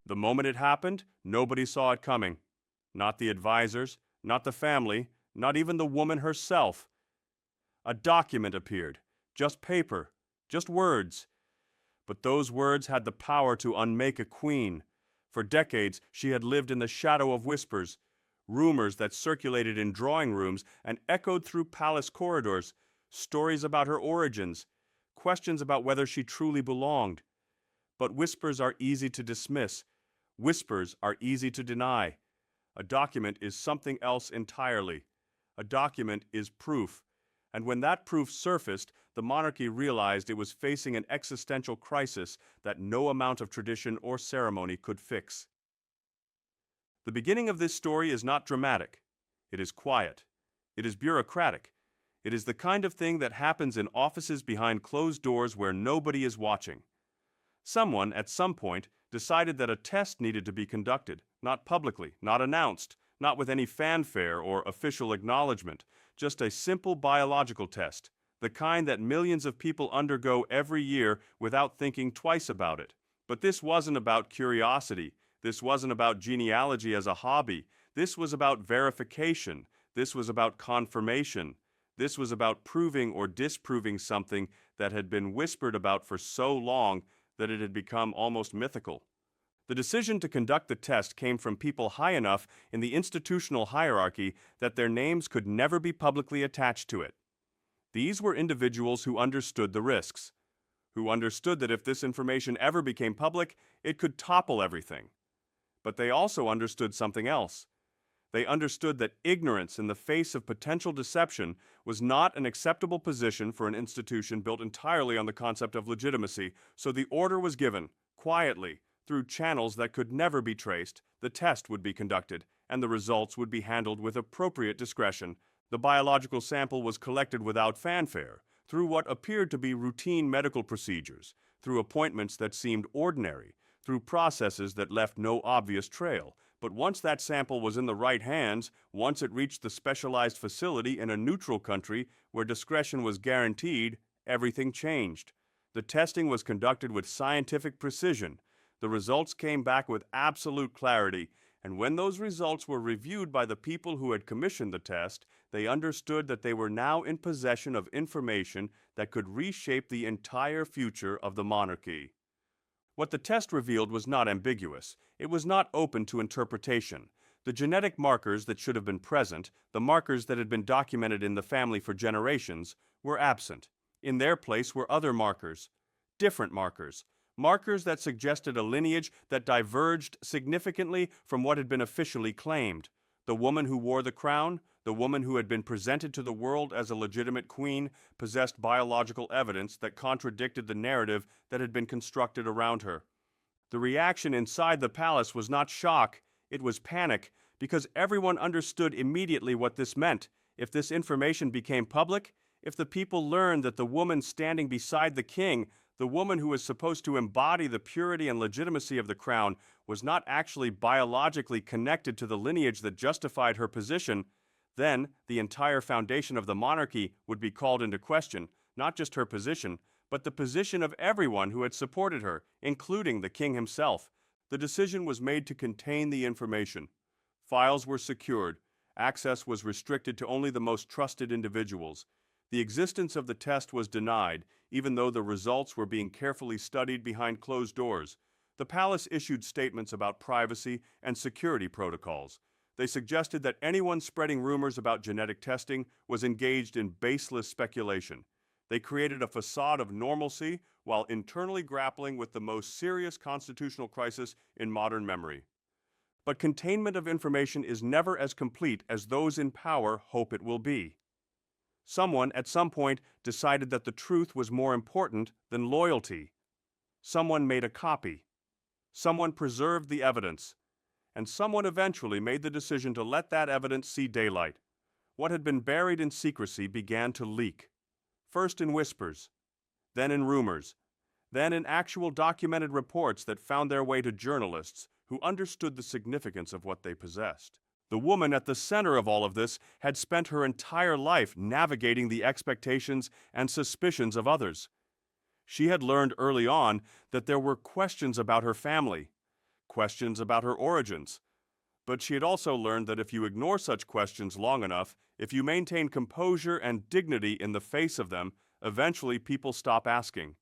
The moment it happened, nobody saw it coming. Not the advisors, not the family, not even the woman herself. A document appeared. Just paper. Just words. But those words had the power to unmake a queen. For decades, she had lived in the shadow of whispers, rumors that circulated in drawing rooms and echoed through palace corridors, stories about her origins, questions about whether she truly belonged. But whispers are easy to dismiss. Whispers are easy to deny. A document is something else entirely. A document is proof. And when that proof surfaced, the monarchy realized it was facing an existential crisis that no amount of tradition or ceremony could fix. The beginning of this story is not dramatic. It is quiet. It is bureaucratic. It is the kind of thing that happens in offices behind closed doors where nobody is watching. Someone, at some point, decided that a test needed to be conducted, not publicly, not announced, not with any fanfare or official acknowledgement, just a simple biological test, the kind that millions of people undergo every year without thinking twice about it. But this wasn't about curiosity. This wasn't about genealogy as a hobby. This was about verification. This was about confirmation. This was about proving or disproving something that had been whispered about for so long that it had become almost mythical. The decision to conduct the test came from people high enough in the institutional hierarchy that their names could never be publicly attached to it. These were individuals who understood the risks, who understood that if this information ever became public, it could topple everything. But they also understood something else. They understood that ignorance in the face of potential deception was not an acceptable position for an institution built entirely on the concept of legitimacy, so the order was given, quietly, through channels that could never be traced. The test would be conducted, and the results would be handled with appropriate discretion. The biological sample was collected without fanfare, through what appeared to be routine medical procedures, through appointments that seemed ordinary, through processes that left no obvious trail. But once that sample was in the right hands, once it reached the specialized facility in a neutral country where discretion was guaranteed, everything changed. The testing was conducted with scientific precision. The results came back with absolute clarity, and when those results were reviewed by the people who had commissioned the test, they understood that they were now in possession of information that could reshape the entire future of the monarchy. What the test revealed was not ambiguous. It was not open to interpretation. The genetic markers that should have been present, the markers that had been documented in the family for generations, were absent. In their place were other markers, different markers, markers that suggested a lineage that diverged significantly from what had been officially claimed. The woman who wore the crown, the woman who had been presented to the world as a legitimate queen, possessed biological evidence that contradicted the narrative that had been constructed around her. The reaction inside the palace was not shock, it was panic, because everyone understood immediately what this meant. If this information became public, if the people learned that the woman standing beside the king, the woman who was supposed to embody the purity and legitimacy of the crown, was not actually biologically connected to the lineage that justified her position, then the entire foundation of the monarchy would be called into question, not just her position, but the position of everyone who had supported her, including the king himself. The decision was made to contain the information. Files were secured. Access was restricted to only the most trusted individuals. The existence of the test was denied, even though the results were being carefully studied behind closed doors. The palace issued statements about privacy and security protocols. They suggested that anyone spreading rumors about genetic testing was engaged in baseless speculation. They created a facade of normalcy while internally grappling with the most serious constitutional crisis in modern memory. But containment of information is never as complete as those in power hope it will be. Someone, at some point, decided that the truth was more important than loyalty. Someone made a copy. Someone preserved the evidence. And someone eventually made the decision to let that evidence see daylight. What had been buried in secrecy began to leak. First in whispers, then in rumors, then in actual documented reports that found their way to journalists who understood the significance of what they possessed. The woman at the center of all of this had spent her entire life navigating the expectations and suspicions of others. She had learned early on that there were questions about her family, questions about her origins. But she had also learned that if you ignore such questions long enough, if you maintain composure and dignity in the face of them, eventually people stop asking.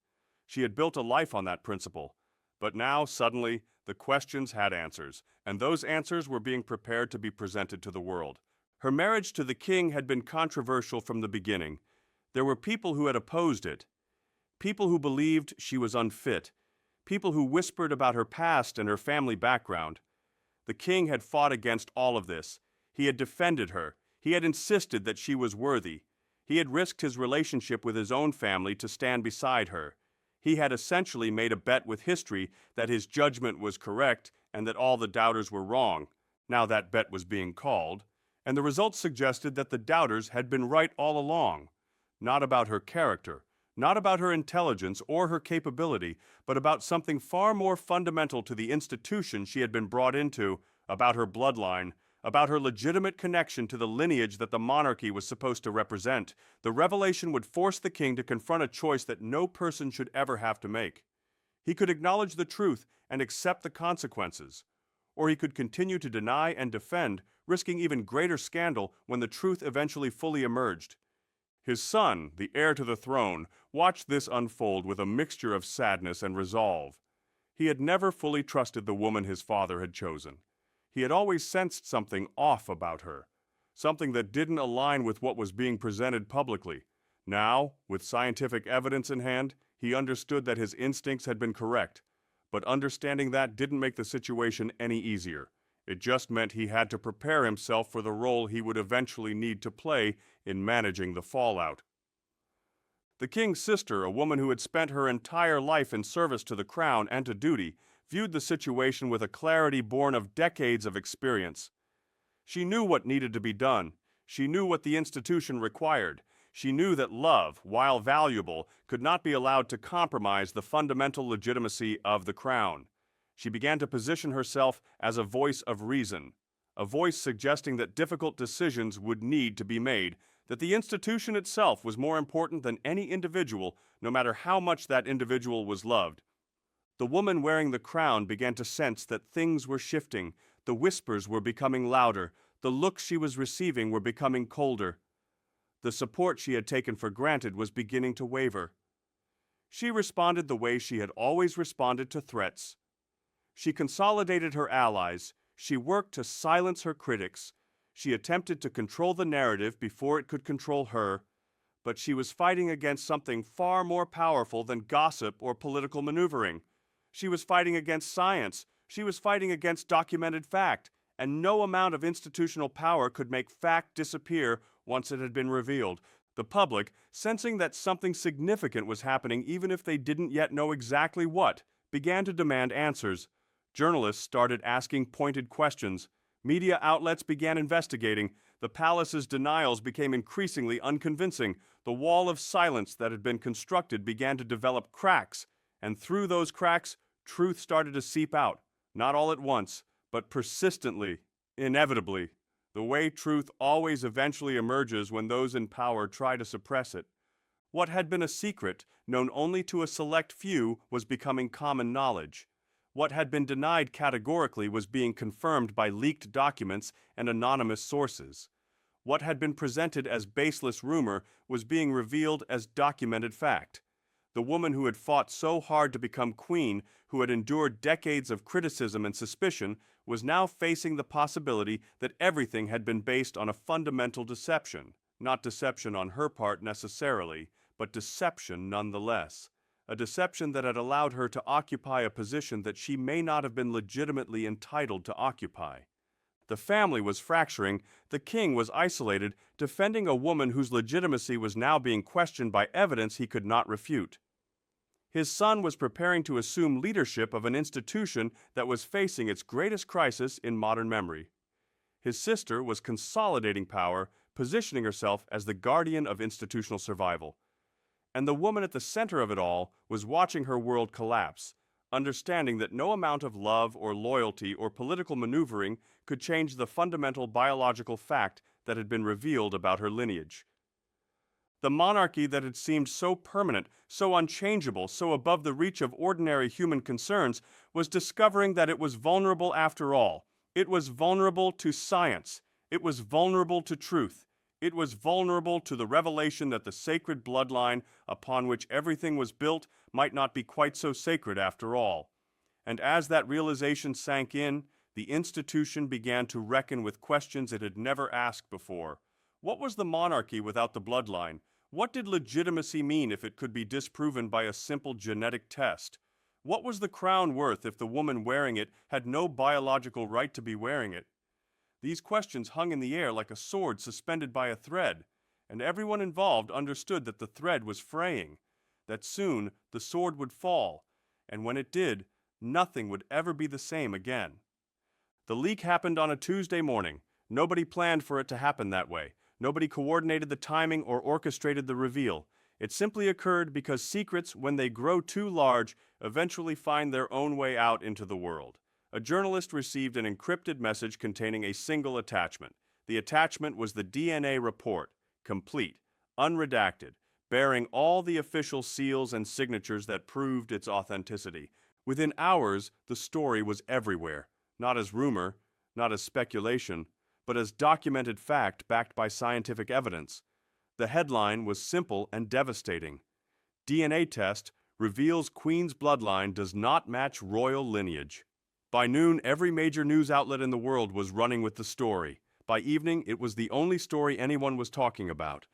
She had built a life on that principle. But now, suddenly, the questions had answers, and those answers were being prepared to be presented to the world. Her marriage to the king had been controversial from the beginning. There were people who had opposed it, people who believed she was unfit, people who whispered about her past and her family background. The king had fought against all of this. He had defended her. He had insisted that she was worthy. He had risked his relationship with his own family to stand beside her. He had essentially made a bet with history that his judgment was correct and that all the doubters were wrong. Now that bet was being called, and the results suggested that the doubters had been right all along. Not about her character, not about her intelligence or her capability, but about something far more fundamental to the institution she had been brought into, about her bloodline, about her legitimate connection to the lineage that the monarchy was supposed to represent. The revelation would force the king to confront a choice that no person should ever have to make. He could acknowledge the truth and accept the consequences, or he could continue to deny and defend, risking even greater scandal when the truth eventually fully emerged. His son, the heir to the throne, watched this unfold with a mixture of sadness and resolve. He had never fully trusted the woman his father had chosen. He had always sensed something off about her, something that didn't align with what was being presented publicly. Now, with scientific evidence in hand, he understood that his instincts had been correct, but understanding that didn't make the situation any easier. It just meant he had to prepare himself for the role he would eventually need to play in managing the fallout. The king's sister, a woman who had spent her entire life in service to the crown and to duty, viewed the situation with a clarity born of decades of experience. She knew what needed to be done. She knew what the institution required. She knew that love, while valuable, could not be allowed to compromise the fundamental legitimacy of the crown. She began to position herself as a voice of reason, a voice suggesting that difficult decisions would need to be made, that the institution itself was more important than any individual, no matter how much that individual was loved. The woman wearing the crown began to sense that things were shifting. The whispers were becoming louder. The looks she was receiving were becoming colder. The support she had taken for granted was beginning to waver. She responded the way she had always responded to threats. She consolidated her allies. She worked to silence her critics. She attempted to control the narrative before it could control her. But she was fighting against something far more powerful than gossip or political maneuvering. She was fighting against science. She was fighting against documented fact. And no amount of institutional power could make fact disappear once it had been revealed. The public, sensing that something significant was happening even if they didn't yet know exactly what, began to demand answers. Journalists started asking pointed questions. Media outlets began investigating. The palace's denials became increasingly unconvincing. The wall of silence that had been constructed began to develop cracks, and through those cracks, truth started to seep out, not all at once, but persistently, inevitably, the way truth always eventually emerges when those in power try to suppress it. What had been a secret, known only to a select few, was becoming common knowledge. What had been denied categorically was being confirmed by leaked documents and anonymous sources. What had been presented as baseless rumor was being revealed as documented fact. The woman who had fought so hard to become queen, who had endured decades of criticism and suspicion, was now facing the possibility that everything had been based on a fundamental deception. Not deception on her part necessarily, but deception nonetheless. A deception that had allowed her to occupy a position that she may not have been legitimately entitled to occupy. The family was fracturing, the king was isolated, defending a woman whose legitimacy was now being questioned by evidence he could not refute. His son was preparing to assume leadership of an institution that was facing its greatest crisis in modern memory. His sister was consolidating power, positioning herself as the guardian of institutional survival. And the woman at the center of it all was watching her world collapse, understanding that no amount of love or loyalty or political maneuvering could change the fundamental biological fact that had been revealed about her lineage. The monarchy that had seemed so permanent, so unchangeable, so above the reach of ordinary human concerns, was discovering that it was vulnerable after all. It was vulnerable to science. It was vulnerable to truth. It was vulnerable to the revelation that the sacred bloodline upon which everything was built might not be quite so sacred after all. And as that realization sank in, the institution began to reckon with questions it had never asked before. What was the monarchy without the bloodline? What did legitimacy mean if it could be disproven by a simple genetic test? What was the crown worth if the woman wearing it had no biological right to be wearing it? These questions hung in the air like a sword suspended by a thread, and everyone involved understood that the thread was fraying, that soon the sword would fall, and when it did, nothing would ever be the same again. The leak happened on a Tuesday morning. Nobody planned for it to happen that way. Nobody coordinated the timing or orchestrated the reveal. It simply occurred because secrets, when they grow too large, eventually find their own way out into the world. A journalist received an encrypted message containing a single attachment. The attachment was the DNA report, complete, unredacted, bearing all the official seals and signatures that proved its authenticity. Within hours, the story was everywhere, not as rumor, not as speculation, but as documented fact backed by scientific evidence. The headline was simple and devastating. DNA test reveals Queen's bloodline does not match royal lineage. By noon, every major news outlet in the world was running with the story. By evening, it was the only story anyone was talking about.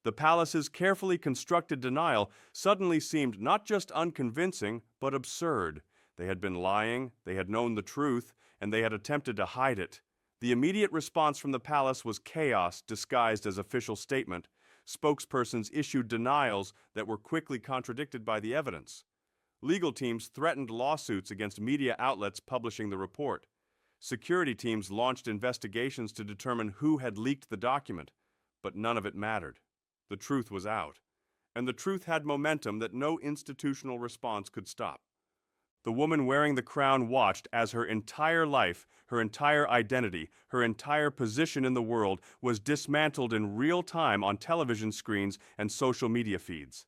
The palace's carefully constructed denial suddenly seemed not just unconvincing, but absurd. They had been lying, they had known the truth, and they had attempted to hide it. The immediate response from the palace was chaos disguised as official statement. Spokespersons issued denials that were quickly contradicted by the evidence. Legal teams threatened lawsuits against media outlets publishing the report. Security teams launched investigations to determine who had leaked the document, but none of it mattered. The truth was out, and the truth had momentum that no institutional response could stop. The woman wearing the crown watched as her entire life, her entire identity, her entire position in the world was dismantled in real time on television screens and social media feeds.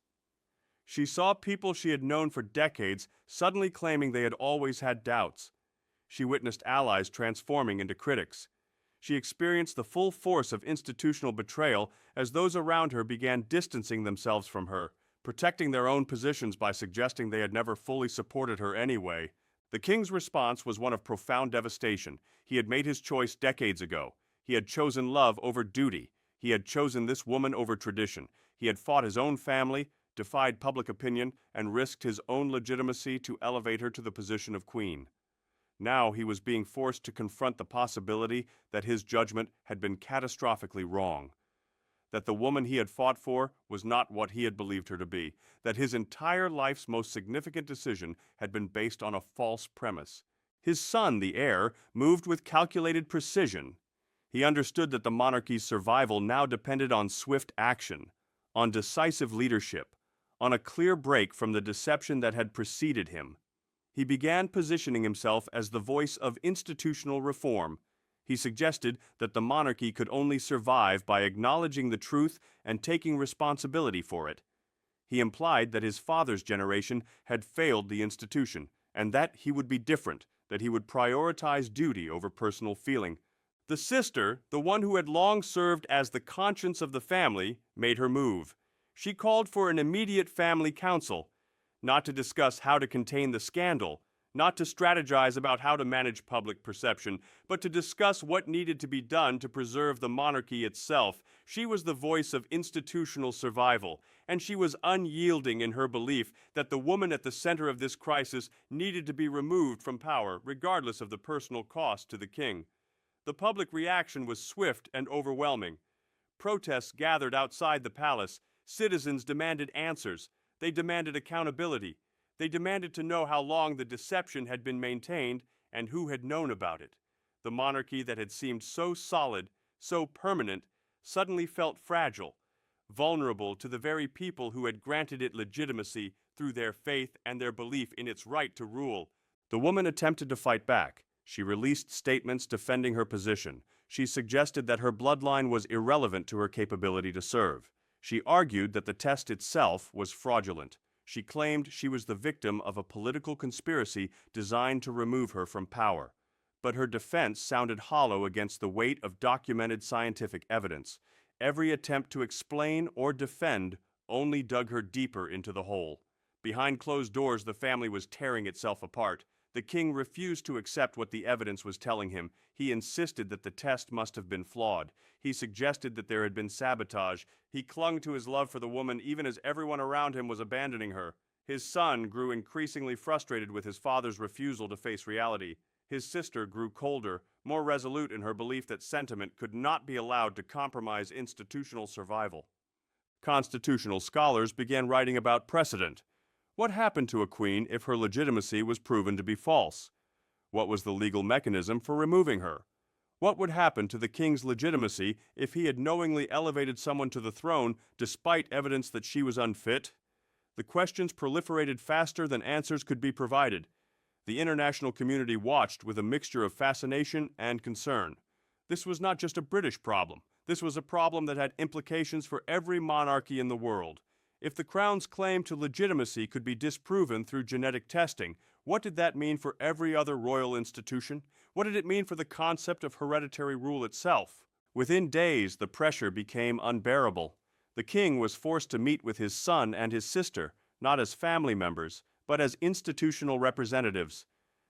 She saw people she had known for decades suddenly claiming they had always had doubts. She witnessed allies transforming into critics. She experienced the full force of institutional betrayal as those around her began distancing themselves from her, protecting their own positions by suggesting they had never fully supported her anyway. The king's response was one of profound devastation. He had made his choice decades ago. He had chosen love over duty. He had chosen this woman over tradition. He had fought his own family, defied public opinion, and risked his own legitimacy to elevate her to the position of queen. Now he was being forced to confront the possibility that his judgment had been catastrophically wrong. That the woman he had fought for was not what he had believed her to be. That his entire life's most significant decision had been based on a false premise. His son, the heir, moved with calculated precision. He understood that the monarchy's survival now depended on swift action, on decisive leadership, on a clear break from the deception that had preceded him. He began positioning himself as the voice of institutional reform. He suggested that the monarchy could only survive by acknowledging the truth and taking responsibility for it. He implied that his father's generation had failed the institution, and that he would be different, that he would prioritize duty over personal feeling. The sister, the one who had long served as the conscience of the family, made her move. She called for an immediate family council, not to discuss how to contain the scandal, not to strategize about how to manage public perception, but to discuss what needed to be done to preserve the monarchy itself. She was the voice of institutional survival, and she was unyielding in her belief that the woman at the center of this crisis needed to be removed from power, regardless of the personal cost to the king. The public reaction was swift and overwhelming. Protests gathered outside the palace. Citizens demanded answers. They demanded accountability. They demanded to know how long the deception had been maintained and who had known about it. The monarchy that had seemed so solid, so permanent, suddenly felt fragile, vulnerable to the very people who had granted it legitimacy through their faith and their belief in its right to rule. The woman attempted to fight back. She released statements defending her position. She suggested that her bloodline was irrelevant to her capability to serve. She argued that the test itself was fraudulent. She claimed she was the victim of a political conspiracy designed to remove her from power. But her defense sounded hollow against the weight of documented scientific evidence. Every attempt to explain or defend only dug her deeper into the hole. Behind closed doors, the family was tearing itself apart. The king refused to accept what the evidence was telling him. He insisted that the test must have been flawed. He suggested that there had been sabotage. He clung to his love for the woman even as everyone around him was abandoning her. His son grew increasingly frustrated with his father's refusal to face reality. His sister grew colder, more resolute in her belief that sentiment could not be allowed to compromise institutional survival. Constitutional scholars began writing about precedent. What happened to a queen if her legitimacy was proven to be false? What was the legal mechanism for removing her? What would happen to the king's legitimacy if he had knowingly elevated someone to the throne despite evidence that she was unfit? The questions proliferated faster than answers could be provided. The international community watched with a mixture of fascination and concern. This was not just a British problem. This was a problem that had implications for every monarchy in the world. If the crown's claim to legitimacy could be disproven through genetic testing, what did that mean for every other royal institution? What did it mean for the concept of hereditary rule itself? Within days, the pressure became unbearable. The king was forced to meet with his son and his sister, not as family members, but as institutional representatives.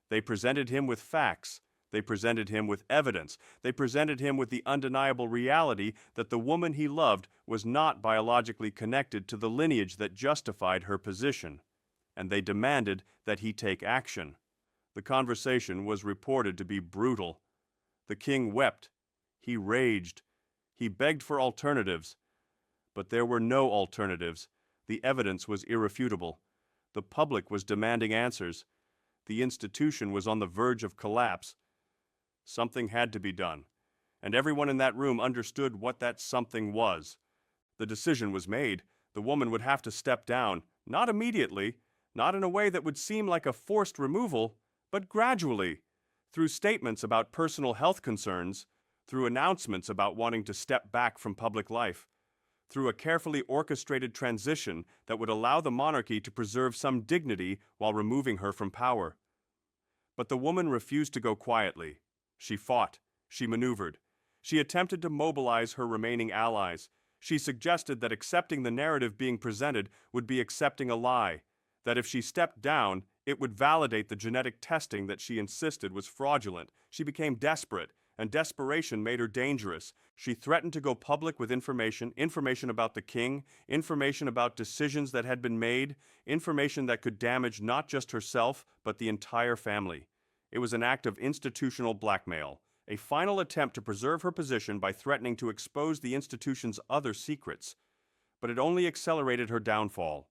They presented him with facts. They presented him with evidence. They presented him with the undeniable reality that the woman he loved was not biologically connected to the lineage that justified her position. And they demanded that he take action. The conversation was reported to be brutal. The king wept. He raged. He begged for alternatives. But there were no alternatives. The evidence was irrefutable. The public was demanding answers. The institution was on the verge of collapse. Something had to be done, and everyone in that room understood what that something was. The decision was made. The woman would have to step down, not immediately, not in a way that would seem like a forced removal, but gradually, through statements about personal health concerns, through announcements about wanting to step back from public life, through a carefully orchestrated transition that would allow the monarchy to preserve some dignity while removing her from power. But the woman refused to go quietly. She fought. She maneuvered. She attempted to mobilize her remaining allies. She suggested that accepting the narrative being presented would be accepting a lie, that if she stepped down, it would validate the genetic testing that she insisted was fraudulent. She became desperate, and desperation made her dangerous. She threatened to go public with information about the king, information about decisions that had been made, information that could damage not just herself, but the entire family. It was an act of institutional blackmail, a final attempt to preserve her position by threatening to expose the institution's other secrets. But it only accelerated her downfall,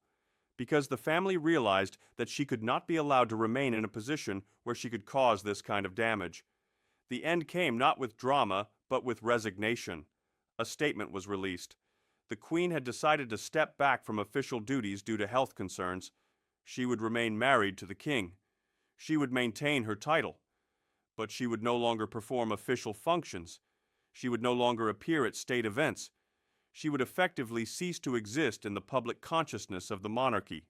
because the family realized that she could not be allowed to remain in a position where she could cause this kind of damage. The end came not with drama, but with resignation. A statement was released. The Queen had decided to step back from official duties due to health concerns. She would remain married to the king. She would maintain her title, but she would no longer perform official functions. She would no longer appear at state events. She would effectively cease to exist in the public consciousness of the monarchy.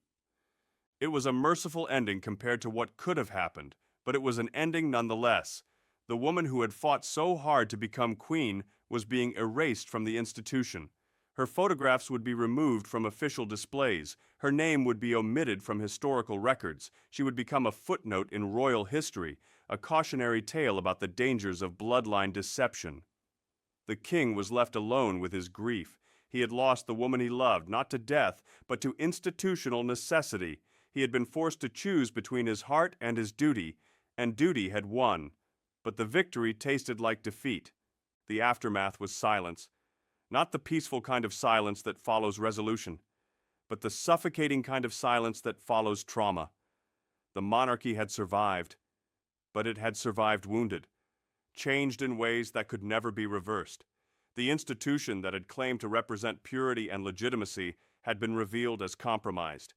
It was a merciful ending compared to what could have happened, but it was an ending nonetheless. The woman who had fought so hard to become queen was being erased from the institution. Her photographs would be removed from official displays. Her name would be omitted from historical records. She would become a footnote in royal history, a cautionary tale about the dangers of bloodline deception. The king was left alone with his grief. He had lost the woman he loved, not to death, but to institutional necessity. He had been forced to choose between his heart and his duty, and duty had won. But the victory tasted like defeat. The aftermath was silence. Not the peaceful kind of silence that follows resolution, but the suffocating kind of silence that follows trauma. The monarchy had survived, but it had survived wounded, changed in ways that could never be reversed. The institution that had claimed to represent purity and legitimacy had been revealed as compromised.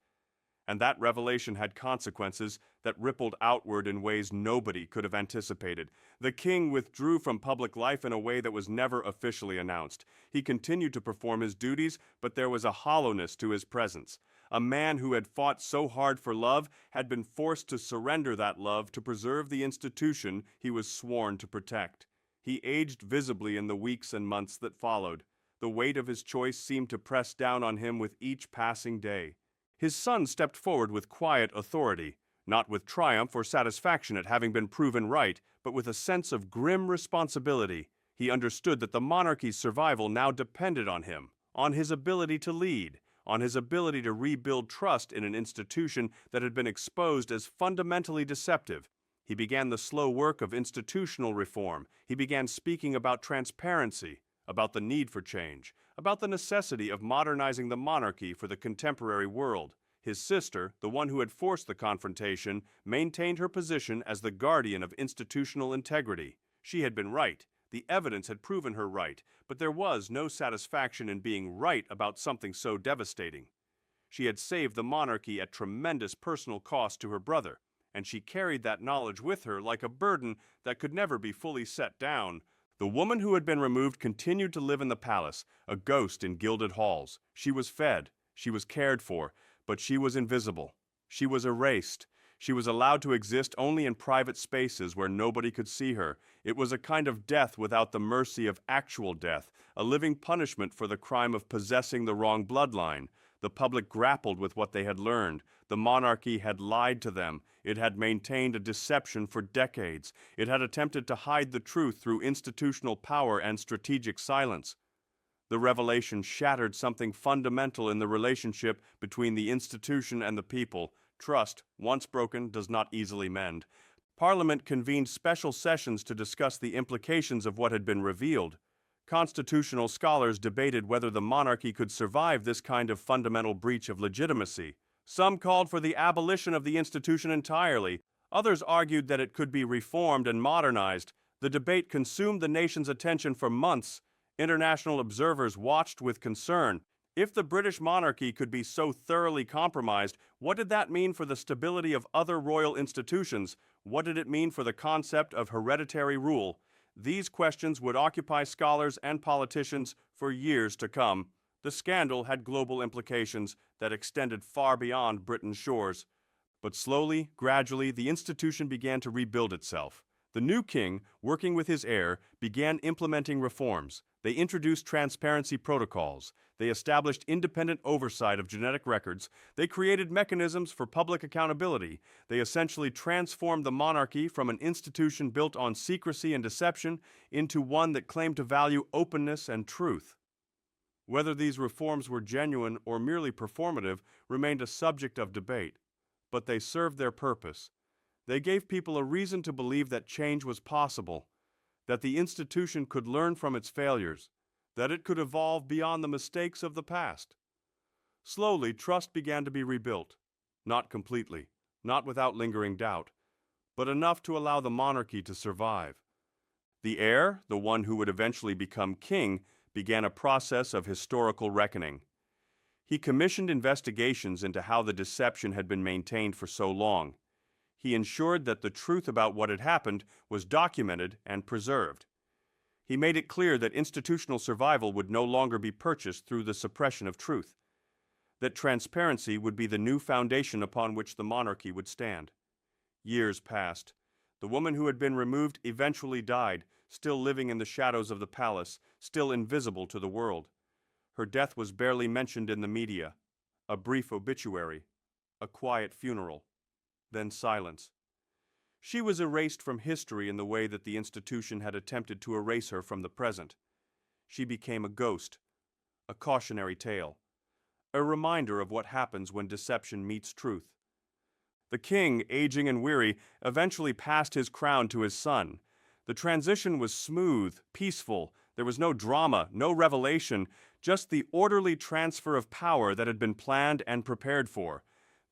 And that revelation had consequences that rippled outward in ways nobody could have anticipated. The king withdrew from public life in a way that was never officially announced. He continued to perform his duties, but there was a hollowness to his presence. A man who had fought so hard for love had been forced to surrender that love to preserve the institution he was sworn to protect. He aged visibly in the weeks and months that followed. The weight of his choice seemed to press down on him with each passing day. His son stepped forward with quiet authority, not with triumph or satisfaction at having been proven right, but with a sense of grim responsibility. He understood that the monarchy's survival now depended on him, on his ability to lead, on his ability to rebuild trust in an institution that had been exposed as fundamentally deceptive. He began the slow work of institutional reform. He began speaking about transparency, about the need for change, about the necessity of modernizing the monarchy for the contemporary world. His sister, the one who had forced the confrontation, maintained her position as the guardian of institutional integrity. She had been right. The evidence had proven her right, but there was no satisfaction in being right about something so devastating. She had saved the monarchy at tremendous personal cost to her brother, and she carried that knowledge with her like a burden that could never be fully set down. The woman who had been removed continued to live in the palace, a ghost in gilded halls. She was fed, she was cared for, but she was invisible. She was erased. She was allowed to exist only in private spaces where nobody could see her. It was a kind of death without the mercy of actual death, a living punishment for the crime of possessing the wrong bloodline. The public grappled with what they had learned. The monarchy had lied to them. It had maintained a deception for decades. It had attempted to hide the truth through institutional power and strategic silence. The revelation shattered something fundamental in the relationship between the institution and the people. Trust, once broken, does not easily mend. Parliament convened special sessions to discuss the implications of what had been revealed. Constitutional scholars debated whether the monarchy could survive this kind of fundamental breach of legitimacy. Some called for the abolition of the institution entirely. Others argued that it could be reformed and modernized. The debate consumed the nation's attention for months. International observers watched with concern. If the British monarchy could be so thoroughly compromised, what did that mean for the stability of other royal institutions? What did it mean for the concept of hereditary rule? These questions would occupy scholars and politicians for years to come. The scandal had global implications that extended far beyond Britain's shores. But slowly, gradually, the institution began to rebuild itself. The new king, working with his heir, began implementing reforms. They introduced transparency protocols. They established independent oversight of genetic records. They created mechanisms for public accountability. They essentially transformed the monarchy from an institution built on secrecy and deception into one that claimed to value openness and truth. Whether these reforms were genuine or merely performative remained a subject of debate, but they served their purpose. They gave people a reason to believe that change was possible, that the institution could learn from its failures, that it could evolve beyond the mistakes of the past. Slowly, trust began to be rebuilt, not completely, not without lingering doubt, but enough to allow the monarchy to survive. The heir, the one who would eventually become king, began a process of historical reckoning. He commissioned investigations into how the deception had been maintained for so long. He ensured that the truth about what had happened was documented and preserved. He made it clear that institutional survival would no longer be purchased through the suppression of truth, that transparency would be the new foundation upon which the monarchy would stand. Years passed. The woman who had been removed eventually died, still living in the shadows of the palace, still invisible to the world. Her death was barely mentioned in the media. A brief obituary, a quiet funeral, then silence. She was erased from history in the way that the institution had attempted to erase her from the present. She became a ghost, a cautionary tale, a reminder of what happens when deception meets truth. The king, aging and weary, eventually passed his crown to his son. The transition was smooth, peaceful. There was no drama, no revelation, just the orderly transfer of power that had been planned and prepared for.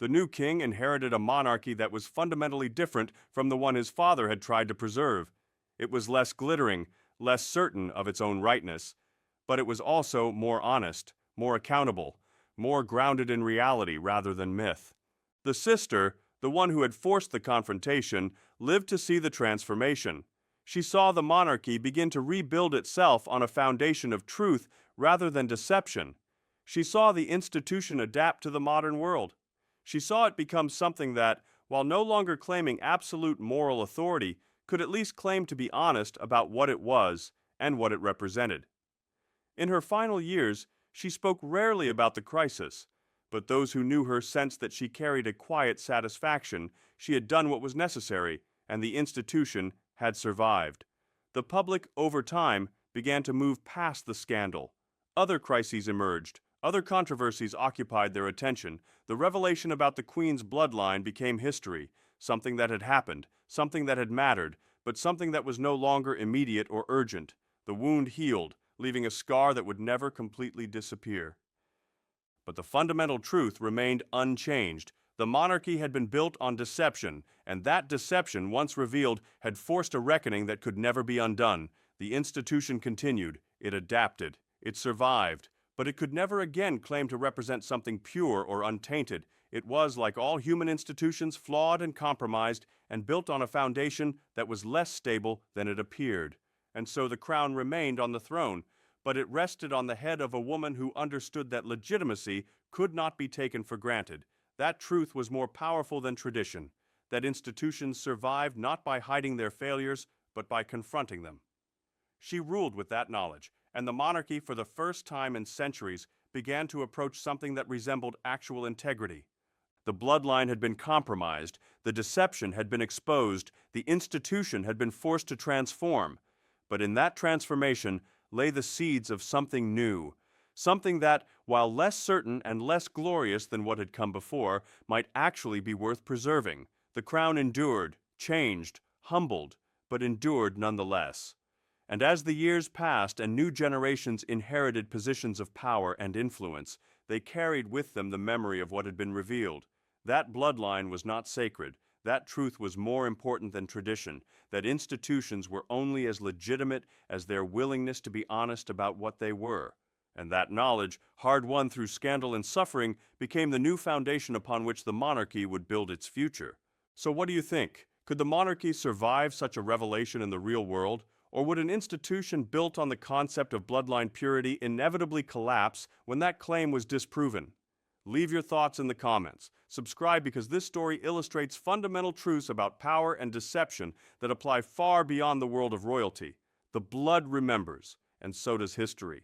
The new king inherited a monarchy that was fundamentally different from the one his father had tried to preserve. It was less glittering, less certain of its own rightness, but it was also more honest, more accountable, more grounded in reality rather than myth. The sister, the one who had forced the confrontation, lived to see the transformation. She saw the monarchy begin to rebuild itself on a foundation of truth rather than deception. She saw the institution adapt to the modern world. She saw it become something that, while no longer claiming absolute moral authority, could at least claim to be honest about what it was and what it represented. In her final years, she spoke rarely about the crisis, but those who knew her sensed that she carried a quiet satisfaction. She had done what was necessary, and the institution had survived. The public, over time, began to move past the scandal. Other crises emerged. Other controversies occupied their attention. The revelation about the Queen's bloodline became history, something that had happened, something that had mattered, but something that was no longer immediate or urgent. The wound healed, leaving a scar that would never completely disappear. But the fundamental truth remained unchanged. The monarchy had been built on deception, and that deception, once revealed, had forced a reckoning that could never be undone. The institution continued, it adapted, it survived, but it could never again claim to represent something pure or untainted. It was, like all human institutions, flawed and compromised, and built on a foundation that was less stable than it appeared. And so the crown remained on the throne, but it rested on the head of a woman who understood that legitimacy could not be taken for granted. That truth was more powerful than tradition, that institutions survived not by hiding their failures, but by confronting them. She ruled with that knowledge, and the monarchy, for the first time in centuries, began to approach something that resembled actual integrity. The bloodline had been compromised, the deception had been exposed, the institution had been forced to transform. But in that transformation lay the seeds of something new, something that, while less certain and less glorious than what had come before, might actually be worth preserving. The crown endured, changed, humbled, but endured nonetheless. And as the years passed and new generations inherited positions of power and influence, they carried with them the memory of what had been revealed. That bloodline was not sacred. That truth was more important than tradition, that institutions were only as legitimate as their willingness to be honest about what they were. And that knowledge, hard-won through scandal and suffering, became the new foundation upon which the monarchy would build its future. So what do you think? Could the monarchy survive such a revelation in the real world? Or would an institution built on the concept of bloodline purity inevitably collapse when that claim was disproven? Leave your thoughts in the comments. Subscribe because this story illustrates fundamental truths about power and deception that apply far beyond the world of royalty. The blood remembers, and so does history.